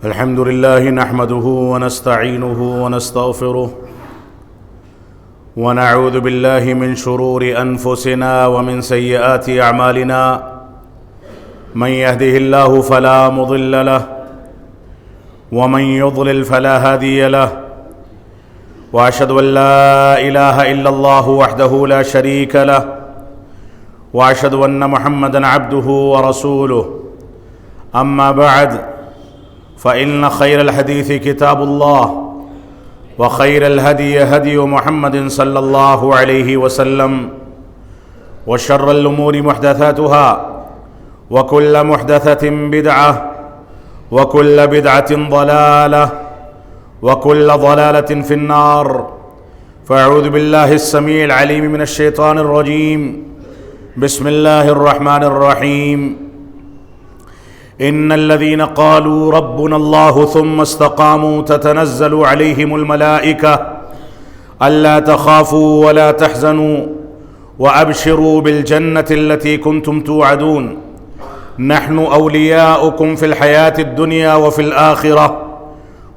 الحمد لله نحمده ونستعينه ونستغفره ونعوذ بالله من شرور أنفسنا ومن سيئات أعمالنا من يهده الله فلا مضل له ومن يضلل فلا هادي له وأشهد أن لا إله إلا الله وحده لا شريك له وأشهد أن محمدًا عبده ورسوله أما بعد فإن خير الحديث كتاب الله وخير الهدي هدي محمد صلى الله عليه وسلم وشر الأمور محدثاتها وكل محدثة بدعة وكل بدعة ضلالة وكل ضلالة في النار فأعوذ بالله السميع العليم من الشيطان الرجيم بسم الله الرحمن الرحيم إن الذين قالوا ربنا الله ثم استقاموا تتنزل عليهم الملائكة ألا تخافوا ولا تحزنوا وأبشروا بالجنة التي كنتم توعدون نحن أولياؤكم في الحياة الدنيا وفي الآخرة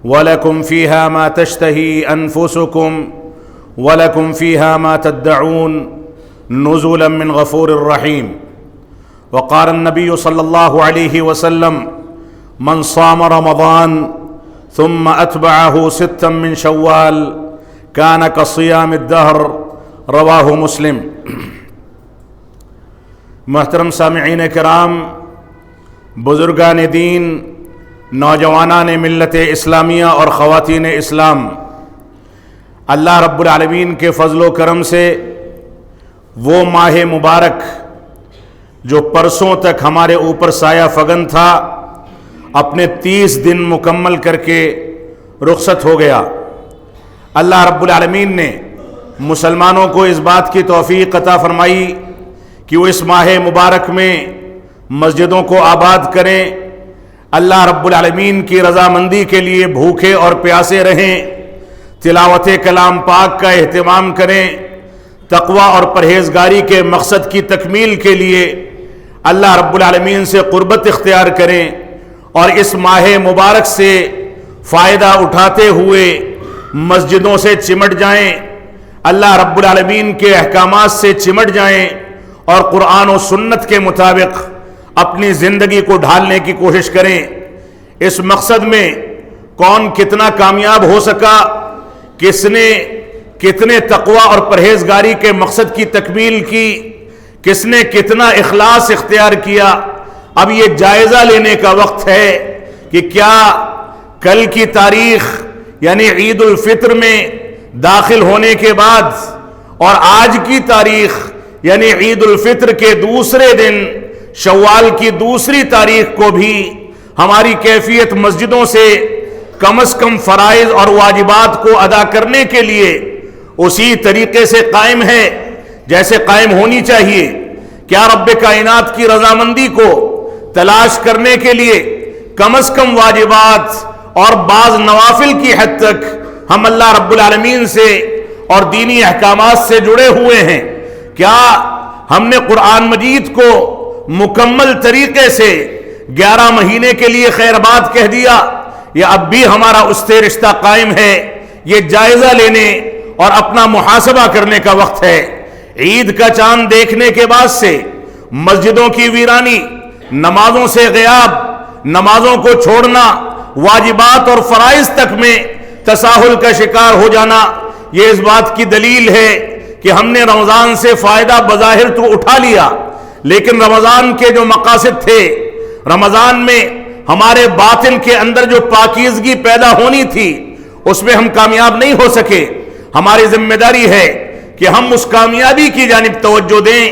ولكم فيها ما تشتهي أنفسكم ولكم فيها ما تدعون نزلا من غفور رحيم وقال النبي صلى الله عليه وسلم من صام رمضان ثم أتبعه ستا من شوال كان كصيام الدهر رواہ مسلم۔ محترم سامعین کرام، بزرگان دین، نوجوانان ملت اسلامیہ اور خواتین اسلام، اللہ رب العالمین کے فضل و کرم سے وہ ماہ مبارک جو پرسوں تک ہمارے اوپر سایہ فگن تھا اپنے 30 دن مکمل کر کے رخصت ہو گیا۔ اللہ رب العالمین نے مسلمانوں کو اس بات کی توفیق عطا فرمائی کہ وہ اس ماہ مبارک میں مسجدوں کو آباد کریں، اللہ رب العالمین کی رضامندی کے لیے بھوکے اور پیاسے رہیں، تلاوت کلام پاک کا اہتمام کریں، تقوی اور پرہیزگاری کے مقصد کی تکمیل کے لیے اللہ رب العالمین سے قربت اختیار کریں اور اس ماہ مبارک سے فائدہ اٹھاتے ہوئے مسجدوں سے چمٹ جائیں، اللہ رب العالمین کے احکامات سے چمٹ جائیں اور قرآن و سنت کے مطابق اپنی زندگی کو ڈھالنے کی کوشش کریں۔ اس مقصد میں کون کتنا کامیاب ہو سکا، کس نے کتنے تقوی اور پرہیزگاری کے مقصد کی تکمیل کی، کس نے کتنا اخلاص اختیار کیا، اب یہ جائزہ لینے کا وقت ہے کہ کیا کل کی تاریخ یعنی عید الفطر میں داخل ہونے کے بعد اور آج کی تاریخ یعنی عید الفطر کے دوسرے دن شوال کی دوسری تاریخ کو بھی ہماری کیفیت مسجدوں سے کم از کم فرائض اور واجبات کو ادا کرنے کے لیے اسی طریقے سے قائم ہے جیسے قائم ہونی چاہیے؟ کیا رب کائنات کی رضامندی کو تلاش کرنے کے لیے کم از کم واجبات اور بعض نوافل کی حد تک ہم اللہ رب العالمین سے اور دینی احکامات سے جڑے ہوئے ہیں؟ کیا ہم نے قرآن مجید کو مکمل طریقے سے 11 مہینے کے لیے خیر آباد کہہ دیا یا اب بھی ہمارا اس سے رشتہ قائم ہے؟ یہ جائزہ لینے اور اپنا محاسبہ کرنے کا وقت ہے۔ عید کا چاند دیکھنے کے بعد سے مسجدوں کی ویرانی، نمازوں سے غیاب، نمازوں کو چھوڑنا، واجبات اور فرائض تک میں تساہل کا شکار ہو جانا، یہ اس بات کی دلیل ہے کہ ہم نے رمضان سے فائدہ بظاہر تو اٹھا لیا، لیکن رمضان کے جو مقاصد تھے، رمضان میں ہمارے باطن کے اندر جو پاکیزگی پیدا ہونی تھی، اس میں ہم کامیاب نہیں ہو سکے۔ ہماری ذمہ داری ہے کہ ہم اس کامیابی کی جانب توجہ دیں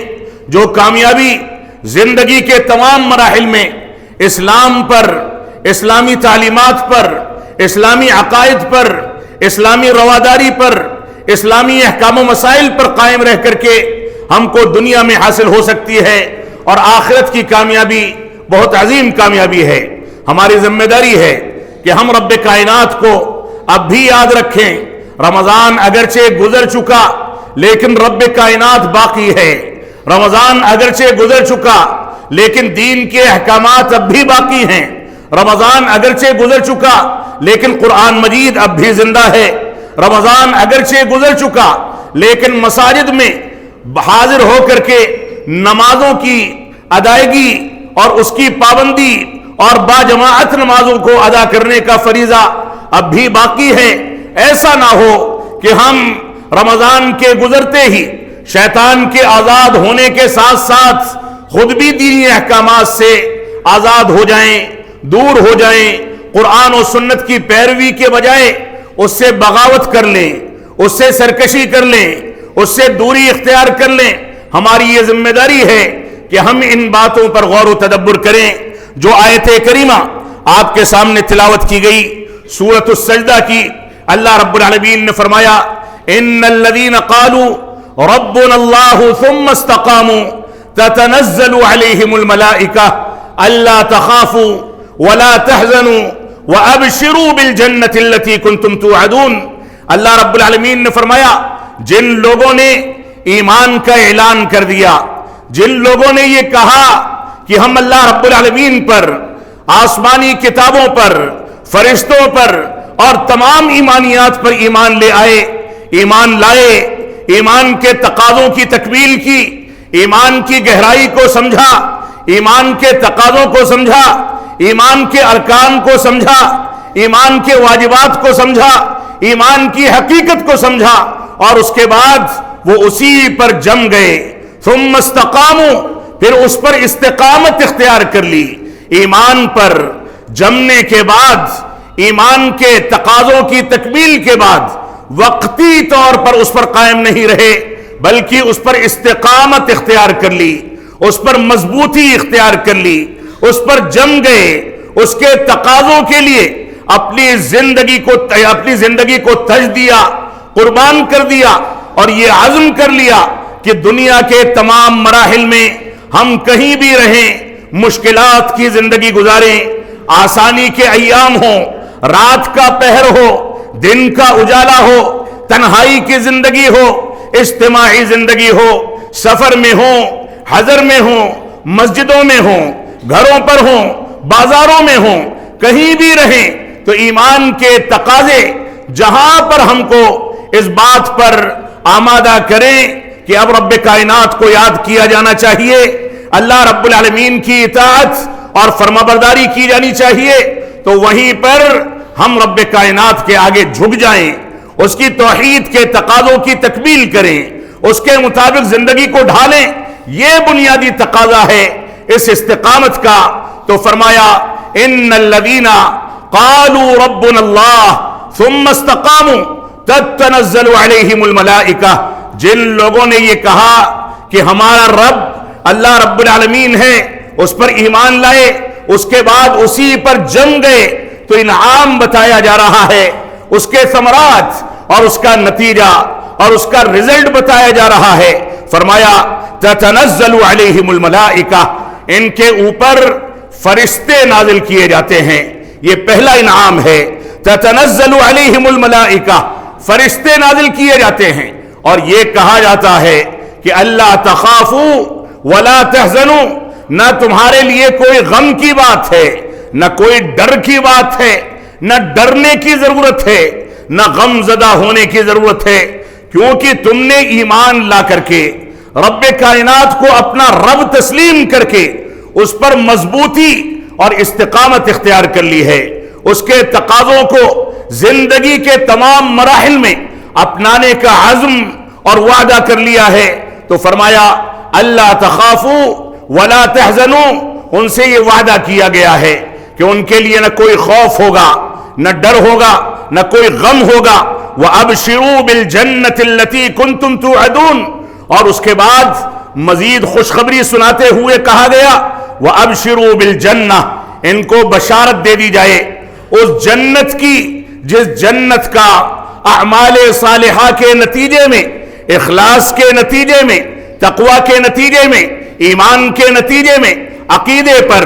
جو کامیابی زندگی کے تمام مراحل میں اسلام پر، اسلامی تعلیمات پر، اسلامی عقائد پر، اسلامی رواداری پر، اسلامی احکام و مسائل پر قائم رہ کر کے ہم کو دنیا میں حاصل ہو سکتی ہے اور آخرت کی کامیابی بہت عظیم کامیابی ہے۔ ہماری ذمہ داری ہے کہ ہم رب کائنات کو اب بھی یاد رکھیں۔ رمضان اگرچہ گزر چکا لیکن رب کائنات باقی ہے، رمضان اگرچہ گزر چکا لیکن دین کے احکامات اب بھی باقی ہیں، رمضان اگرچہ گزر چکا لیکن قرآن مجید اب بھی زندہ ہے، رمضان اگرچہ گزر چکا لیکن مساجد میں حاضر ہو کر کے نمازوں کی ادائیگی اور اس کی پابندی اور باجماعت نمازوں کو ادا کرنے کا فریضہ اب بھی باقی ہے۔ ایسا نہ ہو کہ ہم رمضان کے گزرتے ہی شیطان کے آزاد ہونے کے ساتھ ساتھ خود بھی دینی احکامات سے آزاد ہو جائیں، دور ہو جائیں، قرآن و سنت کی پیروی کے بجائے اس سے بغاوت کر لیں، اس سے سرکشی کر لیں، اس سے دوری اختیار کر لیں۔ ہماری یہ ذمہ داری ہے کہ ہم ان باتوں پر غور و تدبر کریں۔ جو آیت کریمہ آپ کے سامنے تلاوت کی گئی سورۃ السجدہ کی، اللہ رب العالمین نے فرمایا ان الذین قالوا ربنا اللہ ثم استقاموا تتنزل علیہم الملائکہ الا تخافوا ولا تحزنوا وابشروا بالجنۃ التي کنتم توعدون۔ اللہ رب العالمین نے فرمایا جن لوگوں نے ایمان کا اعلان کر دیا، جن لوگوں نے یہ کہا کہ ہم اللہ رب العالمین پر، آسمانی کتابوں پر، فرشتوں پر اور تمام ایمانیات پر ایمان لے آئے، ایمان لائے، ایمان کے تقاضوں کی تکمیل کی، ایمان کی گہرائی کو سمجھا، ایمان کے تقاضوں کو سمجھا، ایمان کے ارکان کو سمجھا، ایمان کے واجبات کو سمجھا، ایمان کی حقیقت کو سمجھا اور اس کے بعد وہ اسی پر جم گئے۔ ثم استقاموا، پھر اس پر استقامت اختیار کر لی۔ ایمان پر جمنے کے بعد، ایمان کے تقاضوں کی تکمیل کے بعد وقتی طور پر اس پر قائم نہیں رہے بلکہ اس پر استقامت اختیار کر لی، اس پر مضبوطی اختیار کر لی، اس پر جم گئے، اس کے تقاضوں کے لیے اپنی زندگی کو تج دیا، قربان کر دیا اور یہ عزم کر لیا کہ دنیا کے تمام مراحل میں ہم کہیں بھی رہیں، مشکلات کی زندگی گزاریں، آسانی کے ایام ہوں، رات کا پہر ہو، دن کا اجالا ہو، تنہائی کی زندگی ہو، اجتماعی زندگی ہو، سفر میں ہوں، حضر میں ہوں، مسجدوں میں ہوں، گھروں پر ہوں، بازاروں میں ہوں، کہیں بھی رہیں تو ایمان کے تقاضے جہاں پر ہم کو اس بات پر آمادہ کریں کہ اب رب کائنات کو یاد کیا جانا چاہیے، اللہ رب العالمین کی اطاعت اور فرمانبرداری کی جانی چاہیے، تو وہیں پر ہم رب کائنات کے آگے جھک جائیں، اس کی توحید کے تقاضوں کی تکمیل کریں، اس کے مطابق زندگی کو ڈھالیں۔ یہ بنیادی تقاضا ہے اس استقامت کا۔ تو فرمایا ان الذین قالوا ربنا اللہ ثم استقاموا تتنزل علیہم الملائکہ، جن لوگوں نے یہ کہا کہ ہمارا رب اللہ رب العالمین ہے، اس پر ایمان لائے، اس کے بعد اسی پر جم گئے، تو انعام بتایا جا رہا ہے، اس کے ثمرات اور اس کا نتیجہ اور اس کا رزلٹ بتایا جا رہا ہے۔ فرمایا تتنزل علیہم الملائکہ، ان کے اوپر فرشتے نازل کیے جاتے ہیں، یہ پہلا انعام ہے۔ تتنزل علیہم الملائکہ، فرشتے نازل کیے جاتے ہیں اور یہ کہا جاتا ہے کہ اللہ تخافوا ولا تحزنوا، نہ تمہارے لیے کوئی غم کی بات ہے، نہ کوئی ڈر کی بات ہے، نہ ڈرنے کی ضرورت ہے، نہ غم زدہ ہونے کی ضرورت ہے، کیونکہ تم نے ایمان لا کر کے رب کائنات کو اپنا رب تسلیم کر کے اس پر مضبوطی اور استقامت اختیار کر لی ہے، اس کے تقاضوں کو زندگی کے تمام مراحل میں اپنانے کا عزم اور وعدہ کر لیا ہے۔ تو فرمایا اللہ تخافوا ولا تحزنوا، ان سے یہ وعدہ کیا گیا ہے کہ ان کے لیے نہ کوئی خوف ہوگا، نہ ڈر ہوگا، نہ کوئی غم ہوگا۔ وَأَبْشِرُوا بِالْجَنَّةِ الَّتِي كُنْتُمْ تُوعَدُونَ، اور اس کے بعد مزید خوشخبری سناتے ہوئے کہا گیا وَأَبْشِرُوا بِالْجَنَّةِ، ان کو بشارت دے دی جائے اس جنت کی جس جنت کا اعمال صالحہ کے نتیجے میں، اخلاص کے نتیجے میں، تقوی کے نتیجے میں، ایمان کے نتیجے میں، عقیدے پر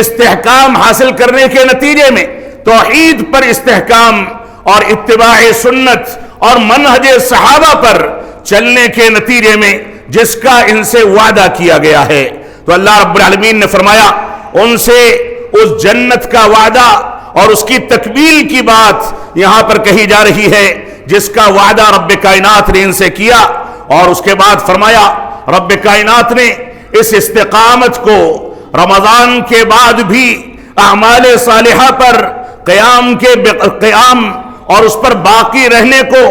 استحکام حاصل کرنے کے نتیجے میں، توحید پر استحکام اور اتباع سنت اور منہج صحابہ پر چلنے کے نتیجے میں جس کا ان سے وعدہ کیا گیا ہے۔ تو اللہ رب العالمین نے فرمایا ان سے اس جنت کا وعدہ اور اس کی تکمیل کی بات یہاں پر کہی جا رہی ہے، جس کا وعدہ رب کائنات نے ان سے کیا، اور اس کے بعد فرمایا رب کائنات نے اس استقامت کو رمضان کے بعد بھی اعمال صالحہ پر قیام اور اس پر باقی رہنے کو،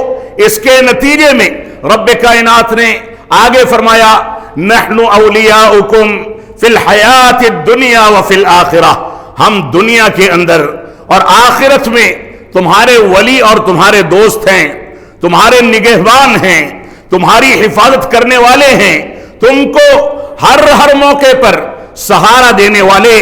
اس کے نتیجے میں رب کائنات نے آگے فرمایا نحن اولیاؤکم فی الحیات الدنیا وفی الآخرہ، ہم دنیا کے اندر اور آخرت میں تمہارے ولی اور تمہارے دوست ہیں، تمہارے نگہبان ہیں، تمہاری حفاظت کرنے والے ہیں، تم کو ہر موقع پر سہارا دینے والے،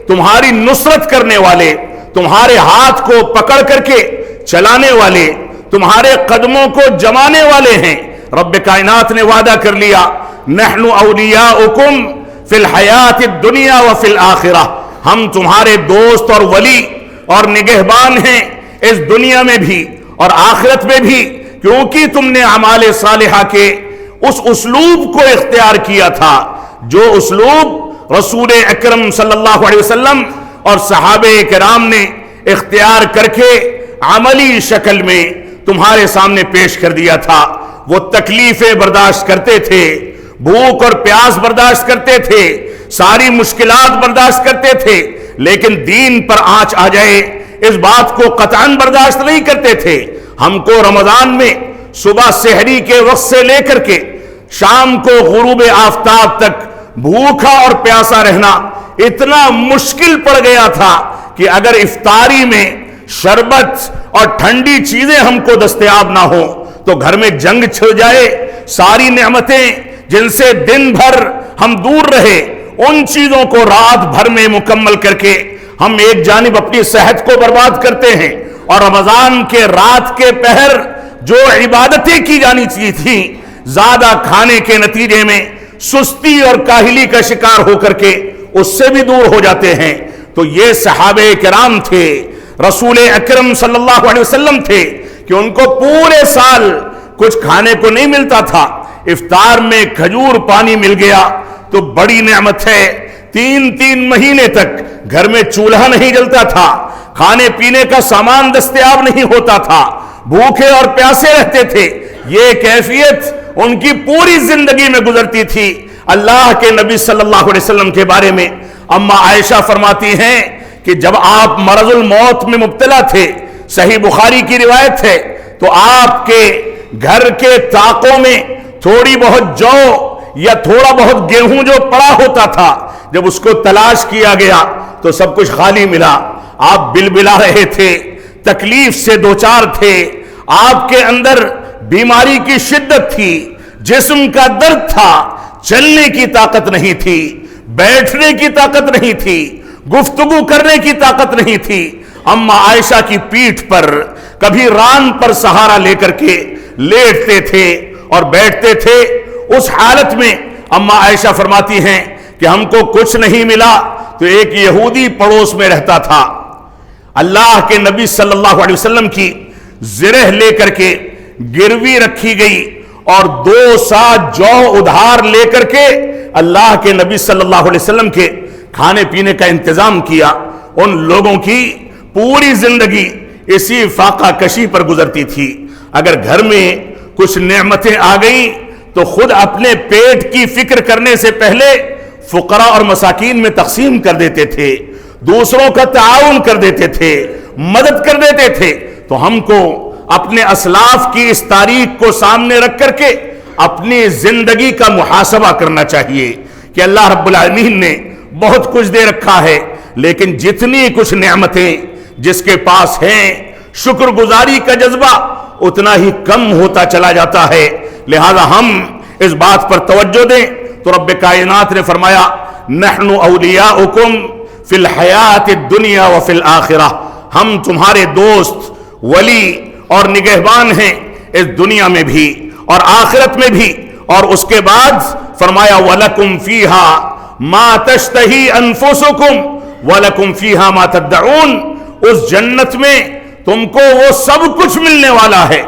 تمہاری نصرت کرنے والے، تمہارے ہاتھ کو پکڑ کر کے چلانے والے، تمہارے قدموں کو جمانے والے ہیں۔ رب کائنات نے وعدہ کر لیا نحن اولیاؤکم فی الحیات الدنیا وفی الآخرہ، ہم تمہارے دوست اور ولی اور نگہبان ہیں اس دنیا میں بھی اور آخرت میں بھی، کیونکہ تم نے اعمال صالحہ کے اس اسلوب کو اختیار کیا تھا جو اسلوب رسول اکرم صلی اللہ علیہ وسلم اور صحابہ کرام نے اختیار کر کے عملی شکل میں تمہارے سامنے پیش کر دیا تھا۔ وہ تکلیفیں برداشت کرتے تھے، بھوک اور پیاس برداشت کرتے تھے، ساری مشکلات برداشت کرتے تھے، لیکن دین پر آنچ آ جائے اس بات کو قطعاً برداشت نہیں کرتے تھے۔ ہم کو رمضان میں صبح سحری کے وقت سے لے کر کے شام کو غروب آفتاب تک بھوکا اور پیاسا رہنا اتنا مشکل پڑ گیا تھا کہ اگر افطاری میں شربت اور ٹھنڈی چیزیں ہم کو دستیاب نہ ہو تو گھر میں جنگ چھڑ جائے، ساری نعمتیں جن سے دن بھر ہم دور رہے ان چیزوں کو رات بھر میں مکمل کر کے ہم ایک جانب اپنی صحت کو برباد کرتے ہیں، اور رمضان کے رات کے پہر جو عبادتیں کی جانی تھیں زیادہ کھانے کے نتیجے میں سستی اور کاہلی کا شکار ہو کر کے اس سے بھی دور ہو جاتے ہیں۔ تو یہ صحابہ کرام تھے، رسول اکرم صلی اللہ علیہ وسلم تھے کہ ان کو پورے سال کچھ کھانے کو نہیں ملتا تھا، افطار میں کھجور پانی مل گیا تو بڑی نعمت ہے۔ 3 مہینے تک گھر میں چولہا نہیں جلتا تھا، کھانے پینے کا سامان دستیاب نہیں ہوتا تھا، بھوکے اور پیاسے رہتے تھے۔ یہ کیفیت ان کی پوری زندگی میں گزرتی تھی۔ اللہ کے نبی صلی اللہ علیہ وسلم کے بارے میں اما عائشہ فرماتی ہیں کہ جب آپ مرض الموت میں مبتلا تھے، صحیح بخاری کی روایت ہے، تو آپ کے گھر کے طاقوں میں تھوڑی بہت جو یا تھوڑا بہت گیہوں جو پڑا ہوتا تھا، جب اس کو تلاش کیا گیا تو سب کچھ خالی ملا۔ آپ بلبلا رہے تھے، تکلیف سے دوچار تھے، آپ کے اندر بیماری کی شدت تھی، جسم کا درد تھا، چلنے کی طاقت نہیں تھی، بیٹھنے کی طاقت نہیں تھی، گفتگو کرنے کی طاقت نہیں تھی۔ اما عائشہ کی پیٹھ پر کبھی ران پر سہارا لے کر کے لیٹتے تھے اور بیٹھتے تھے۔ اس حالت میں اما عائشہ فرماتی ہیں کہ ہم کو کچھ نہیں ملا تو ایک یہودی پڑوس میں رہتا تھا، اللہ کے نبی صلی اللہ علیہ وسلم کی زرہ لے کر کے گروی رکھی گئی اور 2 سا جو ادھار لے کر کے اللہ کے نبی صلی اللہ علیہ وسلم کے کھانے پینے کا انتظام کیا۔ ان لوگوں کی پوری زندگی اسی فاقہ کشی پر گزرتی تھی۔ اگر گھر میں کچھ نعمتیں آ گئیں تو خود اپنے پیٹ کی فکر کرنے سے پہلے فقراء اور مساکین میں تقسیم کر دیتے تھے، دوسروں کا تعاون کر دیتے تھے، مدد کر دیتے تھے۔ تو ہم کو اپنے اسلاف کی اس تاریخ کو سامنے رکھ کر کے اپنی زندگی کا محاسبہ کرنا چاہیے کہ اللہ رب العالمین نے بہت کچھ دے رکھا ہے، لیکن جتنی کچھ نعمتیں جس کے پاس ہیں شکر گزاری کا جذبہ اتنا ہی کم ہوتا چلا جاتا ہے۔ لہذا ہم اس بات پر توجہ دیں۔ تو رب کائنات نے فرمایا نحن اولیاؤکم فی الحیات الدنیا وفی الآخرہ، ہم تمہارے دوست، ولی اور نگہبان ہیں اس دنیا میں بھی اور آخرت میں بھی۔ اور اس کے بعد فرمایا وَلَكُمْ فِيهَا مَا تَشْتَهِي أَنفُسُكُمْ وَلَكُمْ فِيهَا مَا تَدَّعُونَ، اس جنت میں تم کو وہ سب کچھ ملنے والا ہے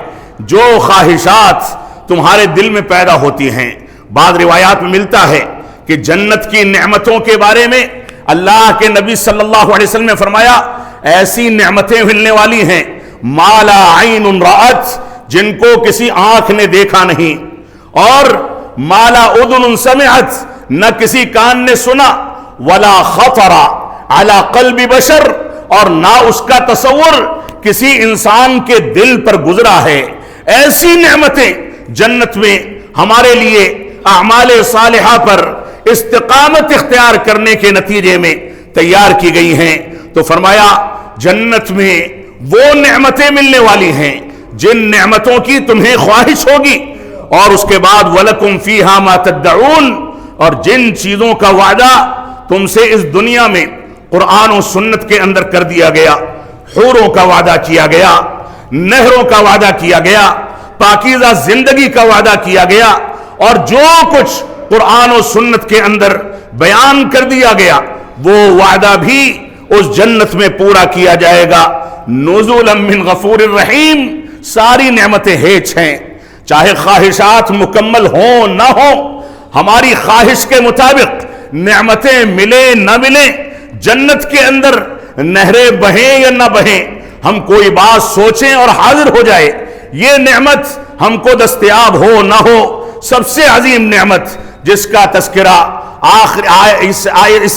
جو خواہشات تمہارے دل میں پیدا ہوتی ہیں۔ بعض روایات میں ملتا ہے کہ جنت کی نعمتوں کے بارے میں اللہ کے نبی صلی اللہ علیہ وسلم نے فرمایا ایسی نعمتیں ملنے والی ہیں مالا عین رأت جن کو کسی آنکھ نے دیکھا نہیں، اور مالا اذن سمعت نہ کسی کان نے سنا، ولا خطر علی قلب بشر اور نہ اس کا تصور کسی انسان کے دل پر گزرا ہے۔ ایسی نعمتیں جنت میں ہمارے لیے اعمال صالحہ پر استقامت اختیار کرنے کے نتیجے میں تیار کی گئی ہیں۔ تو فرمایا جنت میں وہ نعمتیں ملنے والی ہیں جن نعمتوں کی تمہیں خواہش ہوگی، اور اس کے بعد وَلَكُمْ فِيهَا مَا تَدَّعُونَ، اور جن چیزوں کا وعدہ تم سے اس دنیا میں قرآن و سنت کے اندر کر دیا گیا، حوروں کا وعدہ کیا گیا، نہروں کا وعدہ کیا گیا، پاکیزہ زندگی کا وعدہ کیا گیا، اور جو کچھ قرآن و سنت کے اندر بیان کر دیا گیا وہ وعدہ بھی اس جنت میں پورا کیا جائے گا۔ نزولا من غفور الرحیم، ساری نعمتیں ہیچ ہیں، چاہے خواہشات مکمل ہوں نہ ہوں، ہماری خواہش کے مطابق نعمتیں ملیں نہ ملیں، جنت کے اندر نہریں بہیں یا نہ بہیں، ہم کوئی بات سوچیں اور حاضر ہو جائے، یہ نعمت ہم کو دستیاب ہو نہ ہو، سب سے عظیم نعمت جس کا تذکرہ آخر اس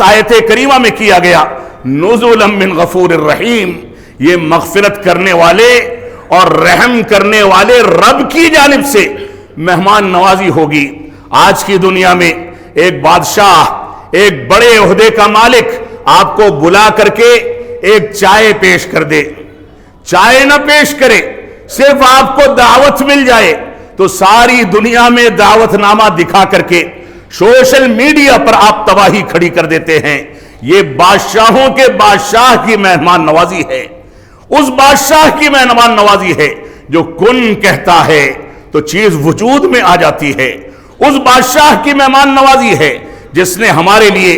آیت کریمہ میں کیا گیا، نزولا من غفور الرحیم، یہ مغفرت کرنے والے اور رحم کرنے والے رب کی جانب سے مہمان نوازی ہوگی۔ آج کی دنیا میں ایک بادشاہ، ایک بڑے عہدے کا مالک آپ کو بلا کر کے ایک چائے پیش کر دے، چائے نہ پیش کرے، صرف آپ کو دعوت مل جائے تو ساری دنیا میں دعوت نامہ دکھا کر کے سوشل میڈیا پر آپ تباہی کھڑی کر دیتے ہیں۔ یہ بادشاہوں کے بادشاہ کی مہمان نوازی ہے، اس بادشاہ کی مہمان نوازی ہے جو کن کہتا ہے تو چیز وجود میں آ جاتی ہے، اس بادشاہ کی مہمان نوازی ہے جس نے ہمارے لیے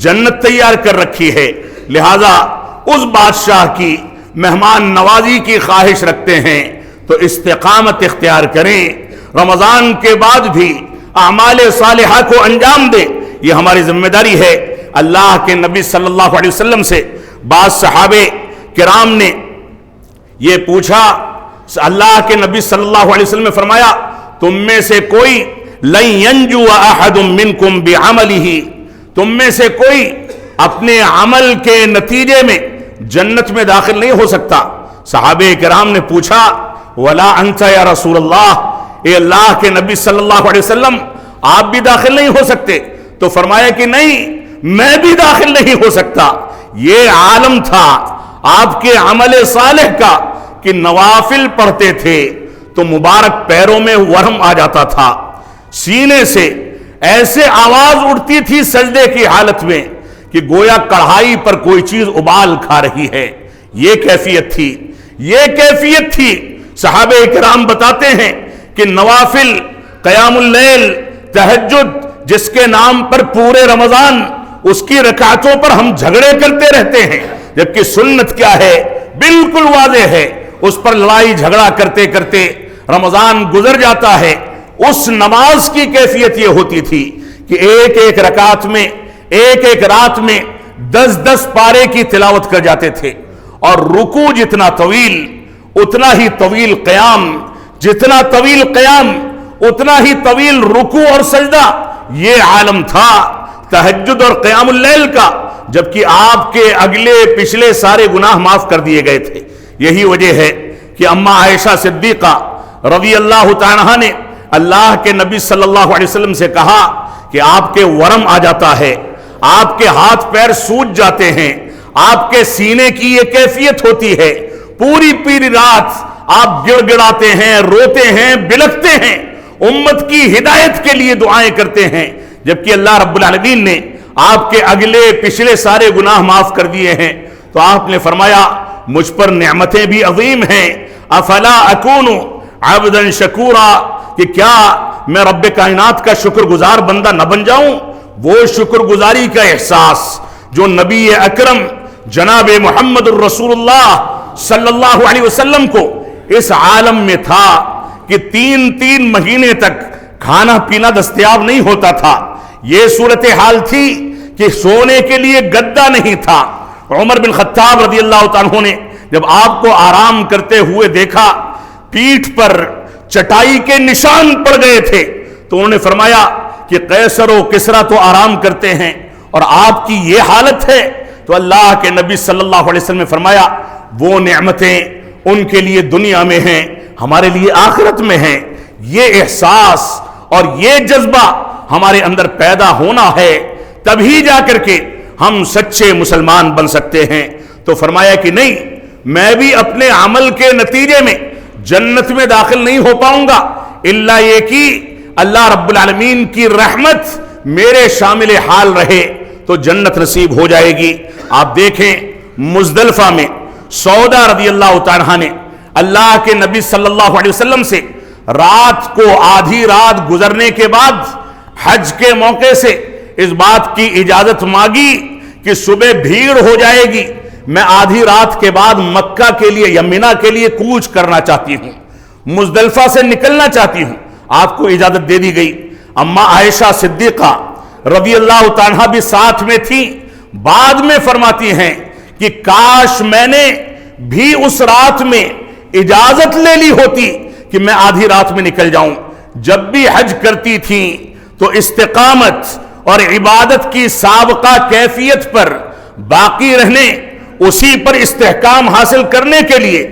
جنت تیار کر رکھی ہے۔ لہذا اس بادشاہ کی مہمان نوازی کی خواہش رکھتے ہیں تو استقامت اختیار کریں، رمضان کے بعد بھی اعمال صالحہ کو انجام دیں، یہ ہماری ذمہ داری ہے۔ اللہ کے نبی صلی اللہ علیہ وسلم سے بعض صحابہ کرام نے یہ پوچھا، اللہ کے نبی صلی اللہ علیہ وسلم نے فرمایا تم میں سے کوئی لن ينجو احد منکم بعملہ، تم میں سے کوئی اپنے عمل کے نتیجے میں جنت میں داخل نہیں ہو سکتا۔ صحابہ کرام نے پوچھا ولا انت یا رسول اللہ، اے اللہ کے نبی صلی اللہ علیہ وسلم آپ بھی داخل نہیں ہو سکتے؟ تو فرمایا کہ نہیں، میں بھی داخل نہیں ہو سکتا۔ یہ عالم تھا آپ کے عمل صالح کا کہ نوافل پڑھتے تھے تو مبارک پیروں میں ورم آ جاتا تھا، سینے سے ایسے آواز اٹھتی تھی سجدے کی حالت میں کہ گویا کڑھائی پر کوئی چیز ابال کھا رہی ہے۔ یہ کیفیت تھی، یہ کیفیت تھی۔ صحابہ کرام بتاتے ہیں کہ نوافل، قیام اللیل، تہجد، جس کے نام پر پورے رمضان اس کی رکعتوں پر ہم جھگڑے کرتے رہتے ہیں، جبکہ سنت کیا ہے بالکل واضح ہے، اس پر لڑائی جھگڑا کرتے کرتے رمضان گزر جاتا ہے۔ اس نماز کی کیفیت یہ ہوتی تھی کہ ایک ایک رکعت میں، ایک ایک رات میں 10 پارے کی تلاوت کر جاتے تھے، اور رکوع جتنا طویل اتنا ہی طویل قیام، جتنا طویل قیام اتنا ہی طویل رکوع اور سجدہ۔ یہ عالم تھا تہجد اور قیام اللیل کا، جبکہ آپ کے اگلے پچھلے سارے گناہ معاف کر دیے گئے تھے۔ یہی وجہ ہے کہ اماں عائشہ صدیقہ رضی اللہ تعالیٰ عنہا نے اللہ کے نبی صلی اللہ علیہ وسلم سے کہا کہ آپ کے ورم آ جاتا ہے، آپ کے ہاتھ پیر سوج جاتے ہیں، آپ کے سینے کی یہ کیفیت ہوتی ہے، پوری رات آپ گڑ گڑاتے ہیں، روتے ہیں، بلکتے ہیں، امت کی ہدایت کے لیے دعائیں کرتے ہیں، جبکہ اللہ رب العالمین نے آپ کے اگلے پچھلے سارے گناہ معاف کر دیے ہیں۔ تو آپ نے فرمایا مجھ پر نعمتیں بھی عظیم ہیں، افلا اکون عبدا شکورا، کہ کیا میں رب کائنات کا شکر گزار بندہ نہ بن جاؤں؟ وہ شکر گزاری کا احساس جو نبی اکرم جناب محمد الرسول اللہ صلی اللہ علیہ وسلم کو اس عالم میں تھا کہ 3 مہینے تک کھانا پینا دستیاب نہیں ہوتا تھا۔ یہ صورتحال تھی کہ سونے کے لیے گدا نہیں تھا۔ عمر بن خطاب رضی اللہ تعالیٰ عنہ نے جب آپ کو آرام کرتے ہوئے دیکھا، پیٹھ پر چٹائی کے نشان پڑ گئے تھے، تو انہوں نے فرمایا کہ قیصر و کسریٰ تو آرام کرتے ہیں اور آپ کی یہ حالت ہے؟ تو اللہ کے نبی صلی اللہ علیہ وسلم نے فرمایا وہ نعمتیں ان کے لیے دنیا میں ہیں، ہمارے لیے آخرت میں ہیں۔ یہ احساس اور یہ جذبہ ہمارے اندر پیدا ہونا ہے، تبھی جا کر کے ہم سچے مسلمان بن سکتے ہیں۔ تو فرمایا کہ نہیں، میں بھی اپنے عمل کے نتیجے میں جنت میں داخل نہیں ہو پاؤں گا الا یہ کہ اللہ رب العالمین کی رحمت میرے شامل حال رہے تو جنت نصیب ہو جائے گی۔ آپ دیکھیں مزدلفہ میں سودا رضی اللہ تعالیٰ نے اللہ کے نبی صلی اللہ علیہ وسلم سے رات کو آدھی رات گزرنے کے بعد حج کے موقع سے اس بات کی اجازت مانگی کہ صبح بھیڑ ہو جائے گی، میں آدھی رات کے بعد مکہ کے لیے یا منی کے لیے کوچ کرنا چاہتی ہوں، مزدلفہ سے نکلنا چاہتی ہوں۔ آپ کو اجازت دے دی گئی۔ اما عائشہ صدیقہ رضی اللہ تعالیٰ بھی ساتھ میں تھی، بعد میں فرماتی ہیں کہ کاش میں نے بھی اس رات میں اجازت لے لی ہوتی کہ میں آدھی رات میں نکل جاؤں۔ جب بھی حج کرتی تھی تو استقامت اور عبادت کی سابقہ کیفیت پر باقی رہنے، اسی پر استحکام حاصل کرنے کے لیے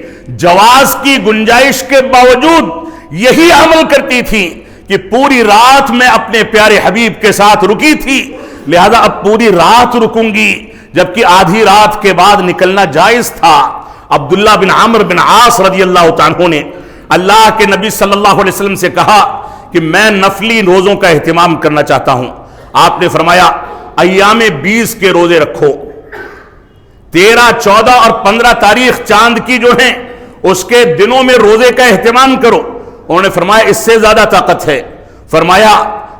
جواز کی گنجائش کے باوجود یہی عمل کرتی تھی کہ پوری رات میں اپنے پیارے حبیب کے ساتھ رکی تھی، لہذا اب پوری رات رکوں گی، جبکہ آدھی رات کے بعد نکلنا جائز تھا۔ عبداللہ بن عمرو بن عاص رضی اللہ تعالیٰ نے اللہ کے نبی صلی اللہ علیہ وسلم سے کہا کہ میں نفلی روزوں کا اہتمام کرنا چاہتا ہوں۔ آپ نے فرمایا ایام 20 کے روزے رکھو، 13، 14 اور 15 تاریخ چاند کی جو ہیں اس کے دنوں میں روزے کا اہتمام کرو۔ انہوں نے فرمایا اس سے زیادہ طاقت ہے، فرمایا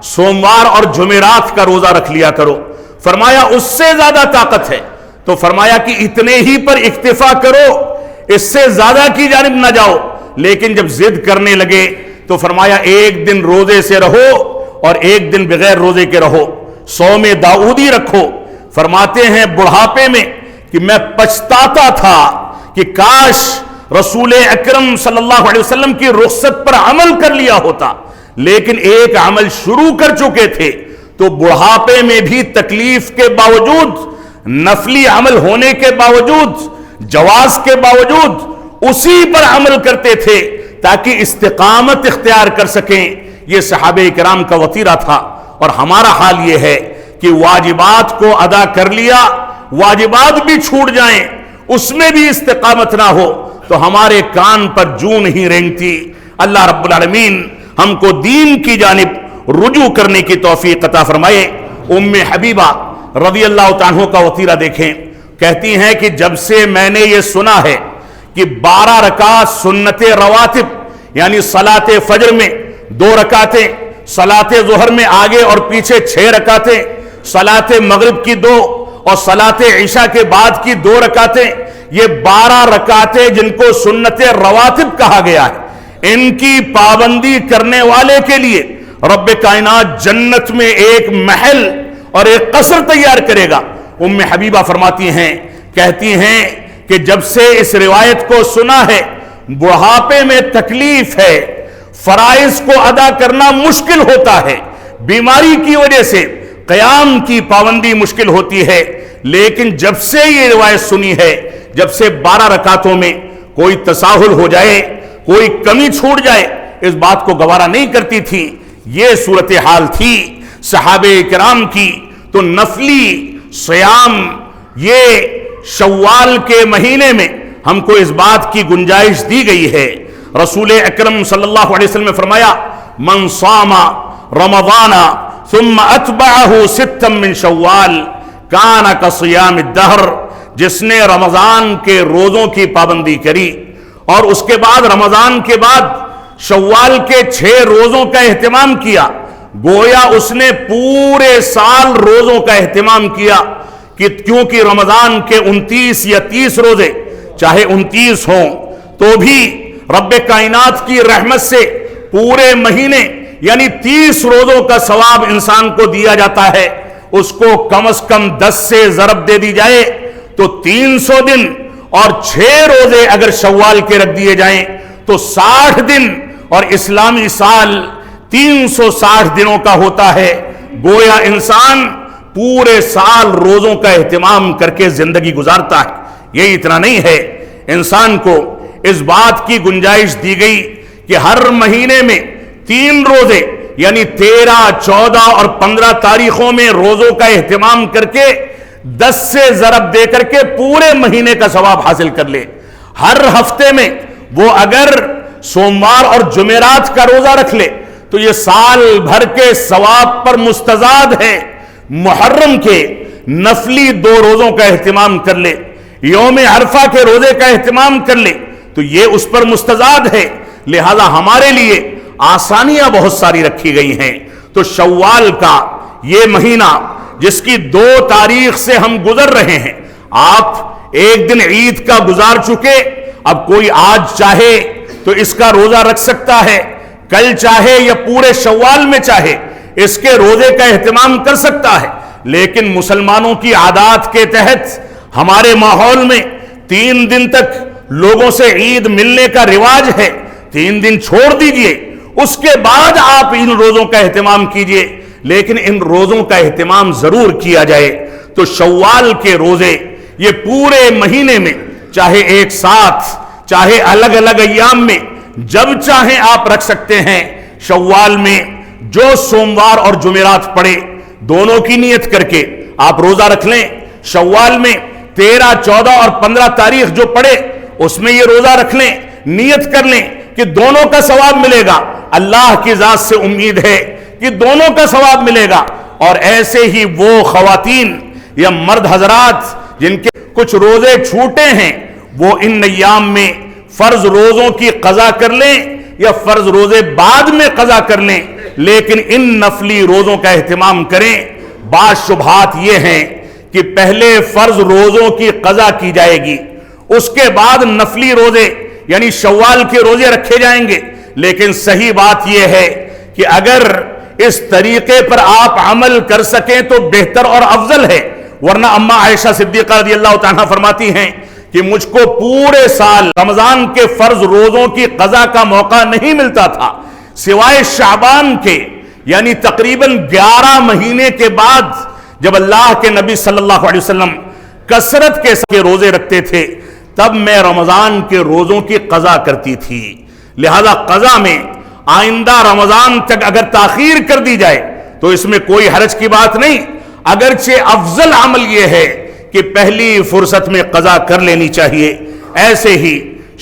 سوموار اور جمعرات کا روزہ رکھ لیا کرو، فرمایا اس سے زیادہ طاقت ہے، تو فرمایا کہ اتنے ہی پر اکتفا کرو، اس سے زیادہ کی جانب نہ جاؤ۔ لیکن جب ضد کرنے لگے تو فرمایا ایک دن روزے سے رہو اور ایک دن بغیر روزے کے رہو، صوم داؤدی رکھو۔ فرماتے ہیں بڑھاپے میں کہ میں پچھتاتا تھا کہ کاش رسول اکرم صلی اللہ علیہ وسلم کی رخصت پر عمل کر لیا ہوتا، لیکن ایک عمل شروع کر چکے تھے تو بڑھاپے میں بھی تکلیف کے باوجود، نفلی عمل ہونے کے باوجود، جواز کے باوجود اسی پر عمل کرتے تھے تاکہ استقامت اختیار کر سکیں۔ یہ صحابہ کرام کا وطیرہ تھا، اور ہمارا حال یہ ہے کہ واجبات کو ادا کر لیا، واجبات بھی چھوٹ جائیں، اس میں بھی استقامت نہ ہو تو ہمارے کان پر جوں نہیں رینگتی۔ اللہ رب العالمین ہم کو دین کی جانب رجوع کرنے کی توفیق عطا فرمائے۔ ام حبیبہ رضی اللہ تعالیٰ کا وطیرہ دیکھیں، کہتی ہیں کہ جب سے میں نے یہ سنا ہے کہ 12 رکعت سنت رواتب یعنی صلاۃ فجر میں 2 رکعتیں، صلاۃ ظہر میں آگے اور پیچھے 6 رکعتیں، صلاۃ مغرب کی 2 اور صلاۃ عشاء کے بعد کی 2 رکعتیں، یہ 12 رکعتیں جن کو سنت رواتب کہا گیا ہے، ان کی پابندی کرنے والے کے لیے رب کائنات جنت میں ایک محل اور ایک قصر تیار کرے گا۔ ام حبیبہ فرماتی ہیں، کہتی ہیں کہ جب سے اس روایت کو سنا ہے، بڑھاپے میں تکلیف ہے، فرائض کو ادا کرنا مشکل ہوتا ہے، بیماری کی وجہ سے قیام کی پابندی مشکل ہوتی ہے، لیکن جب سے یہ روایت سنی ہے، جب سے 12 رکعتوں میں کوئی تساہل ہو جائے، کوئی کمی چھوٹ جائے، اس بات کو گوارا نہیں کرتی تھی۔ یہ صورتحال تھی صحابہ کرام کی۔ تو نفلی صیام یہ شوال کے مہینے میں ہم کو اس بات کی گنجائش دی گئی ہے۔ رسول اکرم صلی اللہ علیہ وسلم نے فرمایا من صام رمضان ثم اتبعه 6 من شوال کان کصیام الدہر، جس نے رمضان کے روزوں کی پابندی کری اور اس کے بعد رمضان کے بعد شوال کے 6 روزوں کا اہتمام کیا، گویا اس نے پورے سال روزوں کا اہتمام کیا، کہ کیونکہ رمضان کے 29 یا 30 روزے چاہے 29 ہوں تو بھی رب کائنات کی رحمت سے پورے مہینے یعنی 30 روزوں کا ثواب انسان کو دیا جاتا ہے۔ اس کو کم از کم 10 سے ضرب دے دی جائے تو 300 دن، اور 6 روزے اگر شوال کے رکھ دیے جائیں تو 60 دن، اور اسلامی سال 360 دنوں کا ہوتا ہے۔ گویا انسان پورے سال روزوں کا اہتمام کر کے زندگی گزارتا ہے۔ یہ اتنا نہیں ہے، انسان کو اس بات کی گنجائش دی گئی کہ ہر مہینے میں 3 روزے یعنی 13، 14 اور 15 تاریخوں میں روزوں کا اہتمام کر کے 10 سے ضرب دے کر کے پورے مہینے کا ثواب حاصل کر لے۔ ہر ہفتے میں وہ اگر سوموار اور جمعرات کا روزہ رکھ لے تو یہ سال بھر کے ثواب پر مستزاد ہے۔ محرم کے نفلی 2 روزوں کا اہتمام کر لے، یوم عرفہ کے روزے کا اہتمام کر لے تو یہ اس پر مستزاد ہے۔ لہذا ہمارے لیے آسانیاں بہت ساری رکھی گئی ہیں۔ تو شوال کا یہ مہینہ جس کی 2 تاریخ سے ہم گزر رہے ہیں، آپ ایک دن عید کا گزار چکے، اب کوئی آج چاہے تو اس کا روزہ رکھ سکتا ہے، کل چاہے یا پورے شوال میں چاہے اس کے روزے کا اہتمام کر سکتا ہے۔ لیکن مسلمانوں کی عادات کے تحت ہمارے ماحول میں 3 دن تک لوگوں سے عید ملنے کا رواج ہے، 3 دن چھوڑ دیجئے، اس کے بعد آپ ان روزوں کا اہتمام کیجئے، لیکن ان روزوں کا اہتمام ضرور کیا جائے۔ تو شوال کے روزے یہ پورے مہینے میں چاہے ایک ساتھ چاہے الگ الگ ایام میں جب چاہیں آپ رکھ سکتے ہیں۔ شوال میں جو سوموار اور جمعرات پڑے دونوں کی نیت کر کے آپ روزہ رکھ لیں۔ شوال میں 13، 14 اور 15 تاریخ جو پڑے اس میں یہ روزہ رکھ لیں، نیت کر لیں کہ دونوں کا ثواب ملے گا۔ اللہ کی ذات سے امید ہے کہ دونوں کا ثواب ملے گا۔ اور ایسے ہی وہ خواتین یا مرد حضرات جن کے کچھ روزے چھوٹے ہیں وہ ان ایام میں فرض روزوں کی قضا کر لیں یا فرض روزے بعد میں قضا کر لیں، لیکن ان نفلی روزوں کا اہتمام کریں۔ بعض شبہات یہ ہیں کہ پہلے فرض روزوں کی قضا کی جائے گی، اس کے بعد نفلی روزے یعنی شوال کے روزے رکھے جائیں گے، لیکن صحیح بات یہ ہے کہ اگر اس طریقے پر آپ عمل کر سکیں تو بہتر اور افضل ہے، ورنہ اماں عائشہ صدیقہ رضی اللہ تعالیٰ فرماتی ہیں کہ مجھ کو پورے سال رمضان کے فرض روزوں کی قضا کا موقع نہیں ملتا تھا سوائے شعبان کے، یعنی تقریباً 11 مہینے کے بعد جب اللہ کے نبی صلی اللہ علیہ وسلم کثرت کے روزے رکھتے تھے تب میں رمضان کے روزوں کی قضا کرتی تھی۔ لہذا قضا میں آئندہ رمضان تک اگر تاخیر کر دی جائے تو اس میں کوئی حرج کی بات نہیں، اگرچہ افضل عمل یہ ہے کہ پہلی فرصت میں قضا کر لینی چاہیے۔ ایسے ہی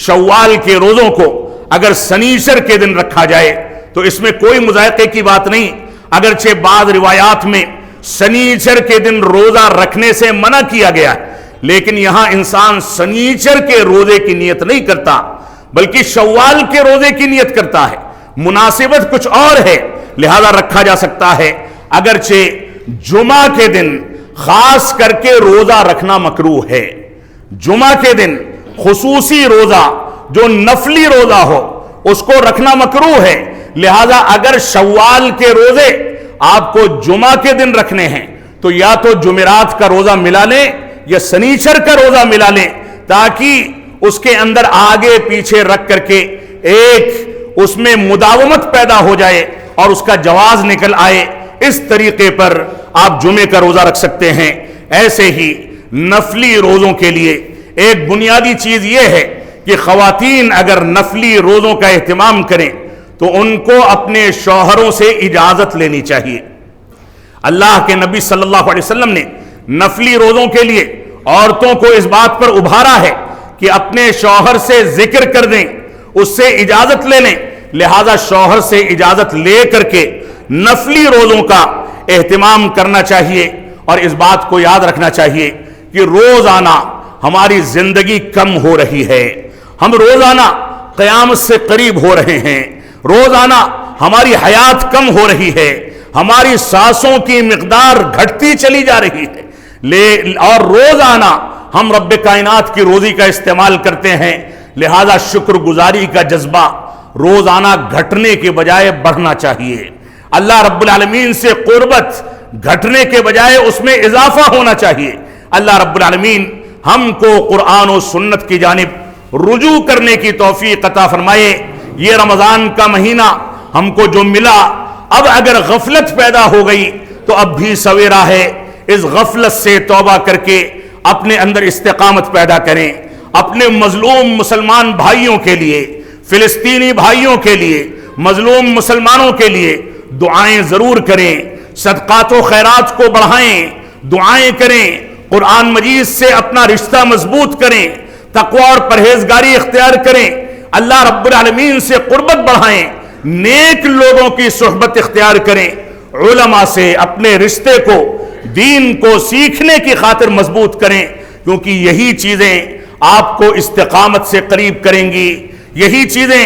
شوال کے روزوں کو اگر سنیچر کے دن رکھا جائے تو اس میں کوئی مذائقے کی بات نہیں، اگرچہ بعض روایات میں سنیچر کے دن روزہ رکھنے سے منع کیا گیا ہے، لیکن یہاں انسان سنیچر کے روزے کی نیت نہیں کرتا بلکہ شوال کے روزے کی نیت کرتا ہے، مناسبت کچھ اور ہے لہذا رکھا جا سکتا ہے۔ اگرچہ جمعہ کے دن خاص کر کے روزہ رکھنا مکروہ ہے، جمعہ کے دن خصوصی روزہ جو نفلی روزہ ہو اس کو رکھنا مکروہ ہے، لہذا اگر شوال کے روزے آپ کو جمعہ کے دن رکھنے ہیں تو یا تو جمعرات کا روزہ ملا لیں یا سنیچر کا روزہ ملا لیں، تاکہ اس کے اندر آگے پیچھے رکھ کر کے ایک اس میں مداومت پیدا ہو جائے اور اس کا جواز نکل آئے۔ اس طریقے پر آپ جمعے کا روزہ رکھ سکتے ہیں۔ ایسے ہی نفلی روزوں کے لیے ایک بنیادی چیز یہ ہے کہ خواتین اگر نفلی روزوں کا اہتمام کریں تو ان کو اپنے شوہروں سے اجازت لینی چاہیے۔ اللہ کے نبی صلی اللہ علیہ وسلم نے نفلی روزوں کے لیے عورتوں کو اس بات پر ابھارا ہے کہ اپنے شوہر سے ذکر کر دیں، اس سے اجازت لے لیں، لہذا شوہر سے اجازت لے کر کے نفلی روزوں کا اہتمام کرنا چاہیے۔ اور اس بات کو یاد رکھنا چاہیے کہ روزانہ ہماری زندگی کم ہو رہی ہے، ہم روزانہ قیامت سے قریب ہو رہے ہیں، روزانہ ہماری حیات کم ہو رہی ہے، ہماری سانسوں کی مقدار گھٹتی چلی جا رہی ہے، اور روزانہ ہم رب کائنات کی روزی کا استعمال کرتے ہیں، لہذا شکر گزاری کا جذبہ روزانہ گھٹنے کے بجائے بڑھنا چاہیے۔ اللہ رب العالمین سے قربت گھٹنے کے بجائے اس میں اضافہ ہونا چاہیے۔ اللہ رب العالمین ہم کو قرآن و سنت کی جانب رجوع کرنے کی توفیق عطا فرمائے۔ یہ رمضان کا مہینہ ہم کو جو ملا، اب اگر غفلت پیدا ہو گئی تو اب بھی سویرا ہے، اس غفلت سے توبہ کر کے اپنے اندر استقامت پیدا کریں۔ اپنے مظلوم مسلمان بھائیوں کے لیے، فلسطینی بھائیوں کے لیے، مظلوم مسلمانوں کے لیے دعائیں ضرور کریں، صدقات و خیرات کو بڑھائیں، دعائیں کریں، قرآن مجید سے اپنا رشتہ مضبوط کریں، تقوی اور پرہیزگاری اختیار کریں، اللہ رب العالمین سے قربت بڑھائیں، نیک لوگوں کی صحبت اختیار کریں، علماء سے اپنے رشتے کو، دین کو سیکھنے کی خاطر مضبوط کریں، کیونکہ یہی چیزیں آپ کو استقامت سے قریب کریں گی، یہی چیزیں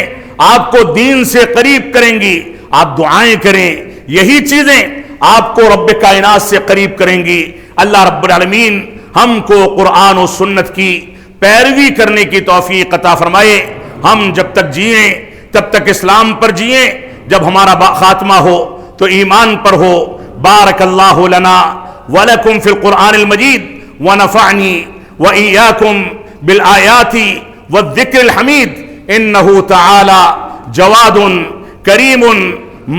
آپ کو دین سے قریب کریں گی۔ آپ دعائیں کریں، یہی چیزیں آپ کو رب کائنات سے قریب کریں گی۔ اللہ رب العالمین ہم کو قرآن و سنت کی پیروی کرنے کی توفیق عطا فرمائے۔ ہم جب تک جئیں تب تک اسلام پر جئیں، جب ہمارا خاتمہ ہو تو ایمان پر ہو۔ بارک اللہ لنا ولکم فی القرآن المجید ونفعنی وإیاکم بالآیات والذکر الحمید انہ تعالی جواد کریم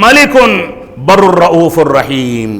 ملک بر الرؤوف الرحیم۔